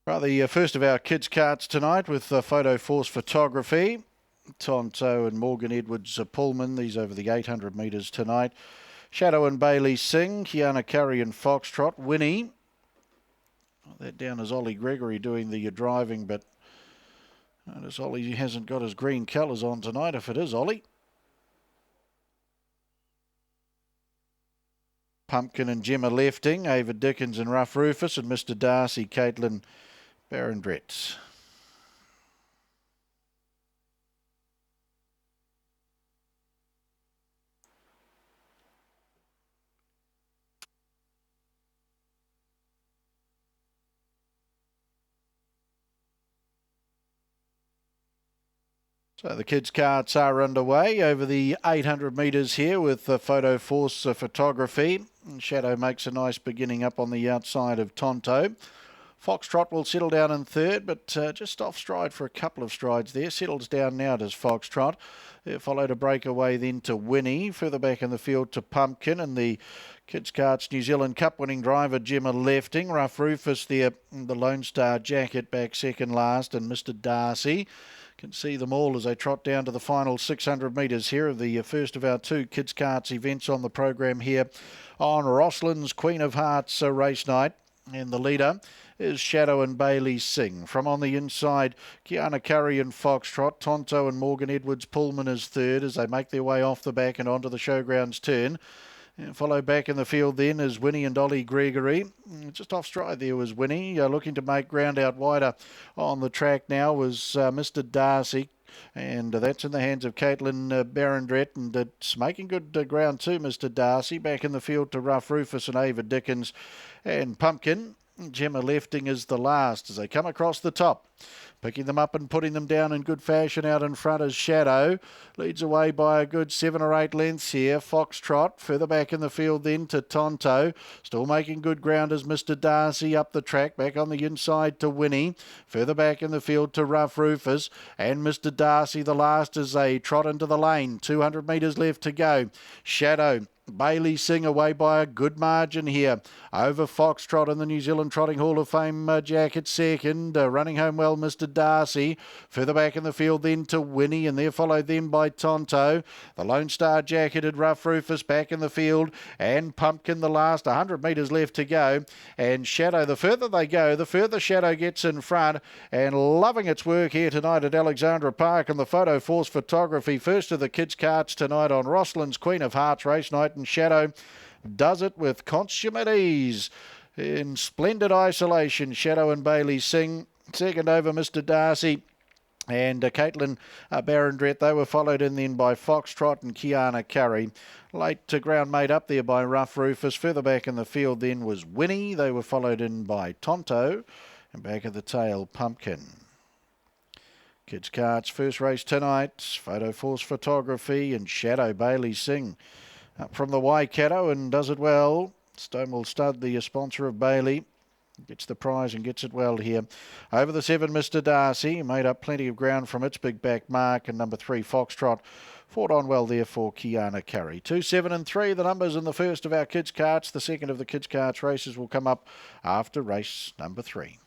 Right, the first of our Kidz Kartz tonight with Photo Force Photography. Tonto and Morgan Edwards Pullman, these over the 800 metres tonight. Shadow and Bailey Singh, Kiana Curry and Foxtrot. Winnie. That down as Ollie Gregory doing the driving, but notice Ollie hasn't got his green colours on tonight, if it is Ollie. Pumpkin and Gemma Lefting, Ava Dickens and Rough Rufus, and Mr. Darcy, Caitlin Barondret. So the Kidz Kartz are underway over the 800 metres here with Photo Force Photography. Shadow makes a nice beginning up on the outside of Tonto. Foxtrot will settle down in third, but just off stride for a couple of strides there. Settles down now, does Foxtrot. Followed a breakaway then to Winnie. Further back in the field to Pumpkin, and the Kidz Kartz New Zealand Cup winning driver Gemma Lefting. Rough Rufus there, the Lone Star Jacket back second last, and Mr. Darcy. Can see them all as they trot down to the final 600 metres here of the first of our two Kidz Kartz events on the program here on Rossland's Queen of Hearts race night. And the leader is Shadow and Bailey Singh. From on the inside, Kiana Curry and Foxtrot. Tonto and Morgan Edwards Pullman is third as they make their way off the back and onto the showgrounds turn. And followed back in the field then is Winnie and Ollie Gregory. Just off stride there was Winnie, looking to make ground out wider on the track now was Mr. Darcy. And that's in the hands of Caitlin Barondret, and it's making good ground too, Mr. Darcy. Back in the field to Rough Rufus and Ava Dickens and Pumpkin. Gemma Lefting is the last as they come across the top. Picking them up and putting them down in good fashion out in front is Shadow. Leads away by a good 7 or 8 lengths here. Foxtrot further back in the field then to Tonto. Still making good ground as Mr. Darcy up the track. Back on the inside to Winnie. Further back in the field to Rough Rufus. And Mr. Darcy the last as they trot into the lane. 200 metres left to go. Shadow. Bailey Singh away by a good margin here over Foxtrot in the New Zealand Trotting Hall of Fame jacket second. Running home well, Mr. Darcy. Further back in the field then to Winnie, and there followed them by Tonto. The Lone Star jacketed Rough Rufus back in the field, and Pumpkin the last. 100 metres left to go. And Shadow, the further they go, the further Shadow gets in front, and loving its work here tonight at Alexandra Park and the Photo Force Photography. First of the Kidz Kartz tonight on Rossland's Queen of Hearts race night. And Shadow does it with consummate ease. In splendid isolation, Shadow and Bailey Singh. Second over Mr. Darcy and Caitlin Barondret. They were followed in then by Foxtrot and Kiana Curry. Late to ground made up there by Rough Rufus. Further back in the field then was Winnie. They were followed in by Tonto. And back at the tail, Pumpkin. Kidz Kartz first race tonight. Photo Force Photography and Shadow Bailey Singh. Up from the Waikato and does it well. Stonewall Stud, the sponsor of Bailey, gets the prize and gets it well here. Over the 7, Mr. Darcy, made up plenty of ground from its big back mark. And number 3, Foxtrot, fought on well there for Kiana Curry. 2, 7 and 3, the numbers in the first of our Kidz Kartz. The second of the Kidz Kartz races will come up after race number 3.